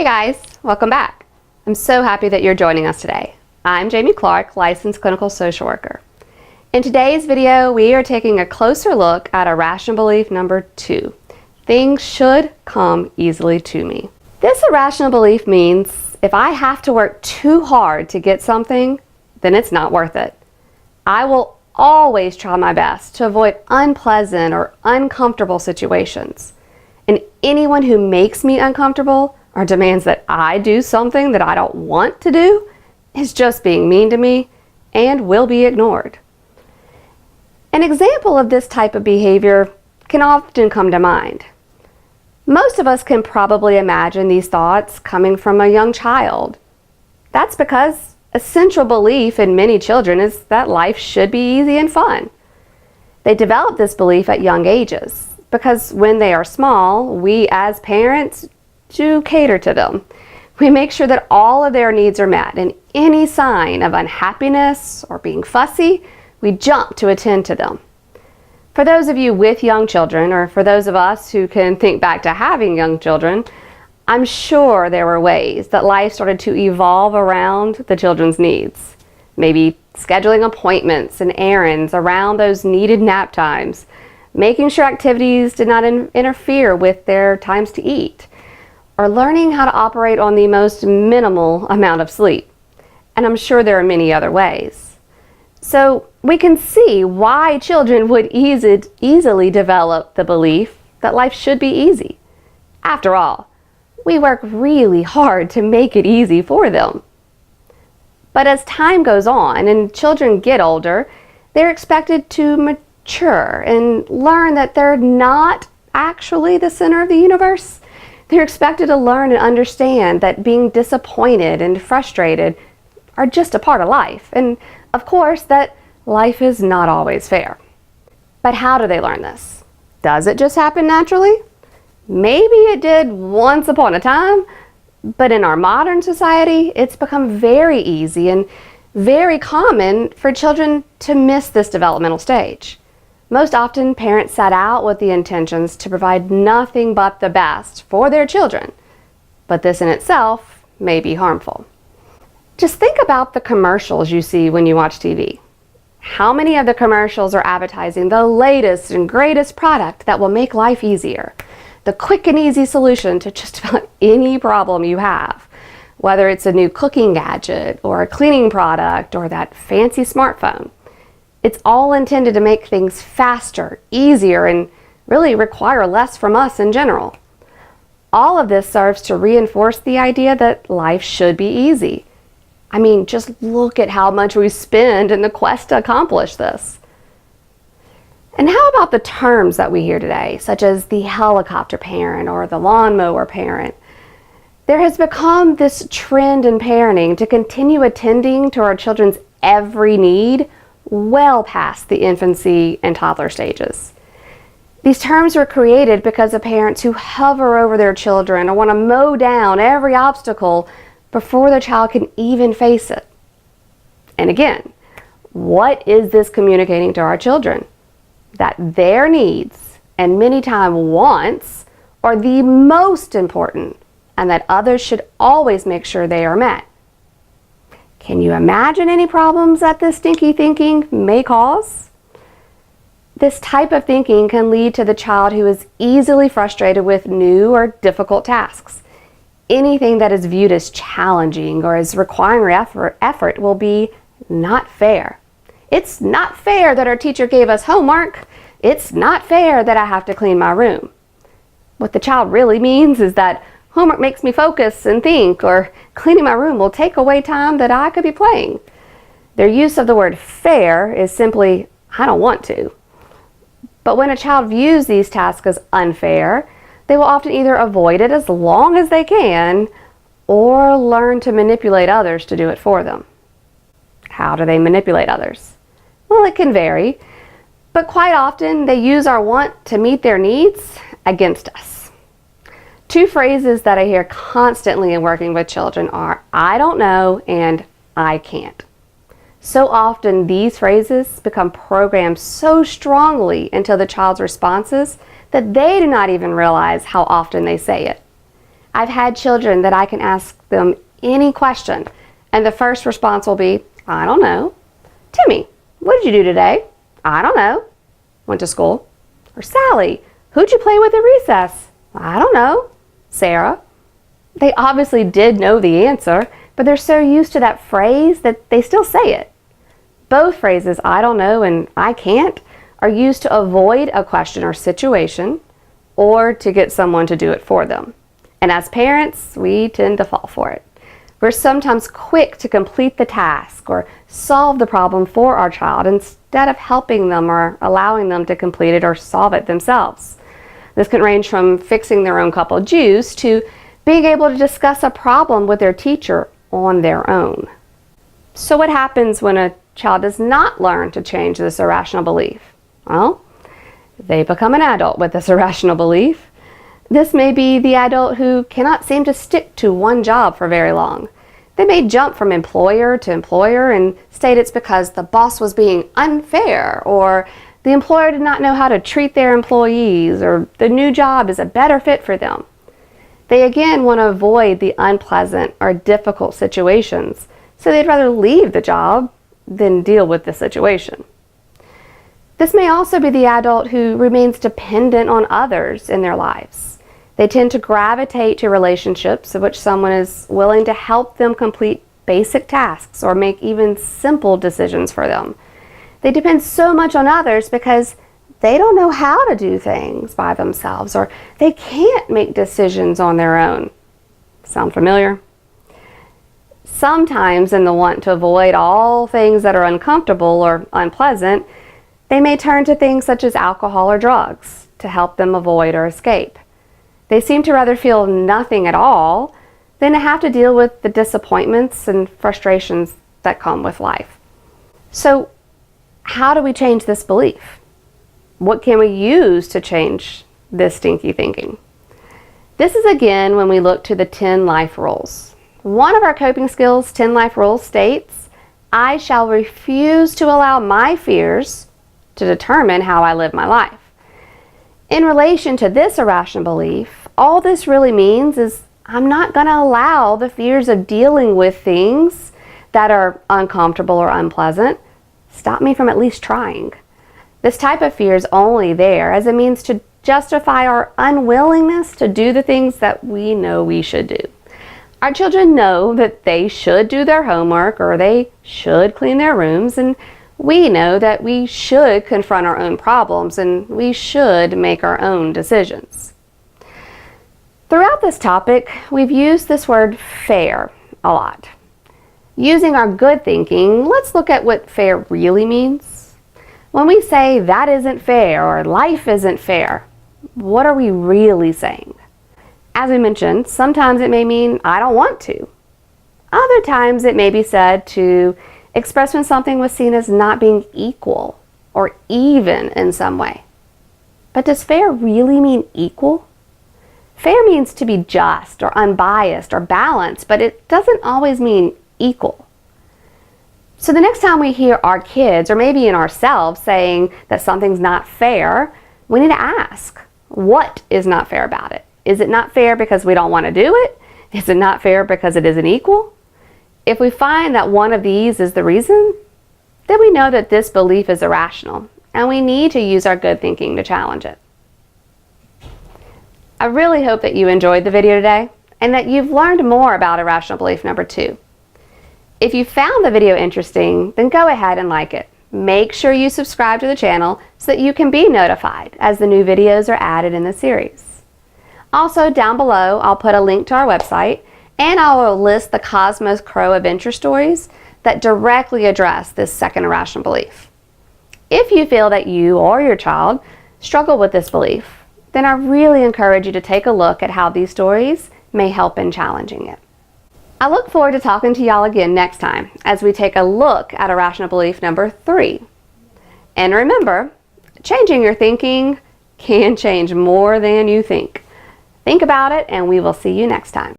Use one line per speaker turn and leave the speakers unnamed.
Hey guys, welcome back. I'm so happy that you're joining us today. I'm Jamie Clark, licensed clinical social worker. In today's video, we are taking a closer look at irrational belief number 2. Things should come easily to me. This irrational belief means if I have to work too hard to get something, then it's not worth it. I will always try my best to avoid unpleasant or uncomfortable situations. And anyone who makes me uncomfortable or demands that I do something that I don't want to do is just being mean to me and will be ignored. An example of this type of behavior can often come to mind. Most of us can probably imagine these thoughts coming from a young child. That's because a central belief in many children is that life should be easy and fun. They develop this belief at young ages because when they are small, we as parents do cater to them. We make sure that all of their needs are met, and any sign of unhappiness or being fussy, we jump to attend to them. For those of you with young children, or for those of us who can think back to having young children, I'm sure there were ways that life started to evolve around the children's needs. Maybe scheduling appointments and errands around those needed nap times, making sure activities did not interfere with their times to eat, or learning how to operate on the most minimal amount of sleep. And I'm sure there are many other ways. So we can see why children would easily develop the belief that life should be easy. After all, we work really hard to make it easy for them. But as time goes on and children get older, they're expected to mature and learn that they're not actually the center of the universe. They're expected to learn and understand that being disappointed and frustrated are just a part of life, and of course that life is not always fair. But how do they learn this? Does it just happen naturally? Maybe it did once upon a time, but in our modern society, it's become very easy and very common for children to miss this developmental stage. Most often, parents set out with the intentions to provide nothing but the best for their children, but this in itself may be harmful. Just think about the commercials you see when you watch TV. How many of the commercials are advertising the latest and greatest product that will make life easier? The quick and easy solution to just about any problem you have, whether it's a new cooking gadget or a cleaning product or that fancy smartphone. It's all intended to make things faster, easier, and really require less from us in general. All of this serves to reinforce the idea that life should be easy. I mean, just look at how much we spend in the quest to accomplish this. And how about the terms that we hear today, such as the helicopter parent or the lawnmower parent? There has become this trend in parenting to continue attending to our children's every need well past the infancy and toddler stages. These terms were created because of parents who hover over their children or want to mow down every obstacle before their child can even face it. And again, what is this communicating to our children? That their needs, and many times wants, are the most important, and that others should always make sure they are met. Can you imagine any problems that this stinky thinking may cause? This type of thinking can lead to the child who is easily frustrated with new or difficult tasks. Anything that is viewed as challenging or as requiring effort will be not fair. It's not fair that our teacher gave us homework. It's not fair that I have to clean my room. What the child really means is that homework makes me focus and think, or cleaning my room will take away time that I could be playing. Their use of the word fair is simply, I don't want to. But when a child views these tasks as unfair, they will often either avoid it as long as they can, or learn to manipulate others to do it for them. How do they manipulate others? Well, it can vary, but quite often they use our want to meet their needs against us. Two phrases that I hear constantly in working with children are, I don't know and I can't. So often these phrases become programmed so strongly into the child's responses that they do not even realize how often they say it. I've had children that I can ask them any question, and the first response will be, I don't know. Timmy, what did you do today? I don't know. Went to school. Or Sally, who'd you play with at recess? I don't know. Sarah. They obviously did know the answer, but they're so used to that phrase that they still say it. Both phrases, I don't know and I can't, are used to avoid a question or situation or to get someone to do it for them. And as parents, we tend to fall for it. We're sometimes quick to complete the task or solve the problem for our child instead of helping them or allowing them to complete it or solve it themselves. This can range from fixing their own cup of juice to being able to discuss a problem with their teacher on their own. So what happens when a child does not learn to change this irrational belief? Well, they become an adult with this irrational belief. This may be the adult who cannot seem to stick to one job for very long. They may jump from employer to employer and state it's because the boss was being unfair, or the employer did not know how to treat their employees, or the new job is a better fit for them. They again want to avoid the unpleasant or difficult situations, so they'd rather leave the job than deal with the situation. This may also be the adult who remains dependent on others in their lives. They tend to gravitate to relationships in which someone is willing to help them complete basic tasks or make even simple decisions for them. They depend so much on others because they don't know how to do things by themselves, or they can't make decisions on their own. Sound familiar? Sometimes in the want to avoid all things that are uncomfortable or unpleasant, they may turn to things such as alcohol or drugs to help them avoid or escape. They seem to rather feel nothing at all than to have to deal with the disappointments and frustrations that come with life. So, how do we change this belief? What can we use to change this stinky thinking? This is again when we look to the 10 life rules. One of our coping skills 10 life rules states, I shall refuse to allow my fears to determine how I live my life. In relation to this irrational belief, all this really means is I'm not going to allow the fears of dealing with things that are uncomfortable or unpleasant stop me from at least trying. This type of fear is only there as a means to justify our unwillingness to do the things that we know we should do. Our children know that they should do their homework or they should clean their rooms, and we know that we should confront our own problems and we should make our own decisions. Throughout this topic, we've used this word fair a lot. Using our good thinking, let's look at what fair really means. When we say that isn't fair or life isn't fair, what are we really saying? As we mentioned, sometimes it may mean I don't want to. Other times it may be said to express when something was seen as not being equal or even in some way. But does fair really mean equal? Fair means to be just or unbiased or balanced, but it doesn't always mean equal. So the next time we hear our kids, or maybe in ourselves, saying that something's not fair, we need to ask, what is not fair about it? Is it not fair because we don't want to do it? Is it not fair because it isn't equal? If we find that one of these is the reason, then we know that this belief is irrational, and we need to use our good thinking to challenge it. I really hope that you enjoyed the video today, and that you've learned more about irrational belief number 2. If you found the video interesting, then go ahead and like it. Make sure you subscribe to the channel so that you can be notified as the new videos are added in the series. Also, down below, I'll put a link to our website, and I will list the Cosmos Crow adventure stories that directly address this second irrational belief. If you feel that you or your child struggle with this belief, then I really encourage you to take a look at how these stories may help in challenging it. I look forward to talking to y'all again next time as we take a look at irrational belief number 3. And remember, changing your thinking can change more than you think. Think about it, and we will see you next time.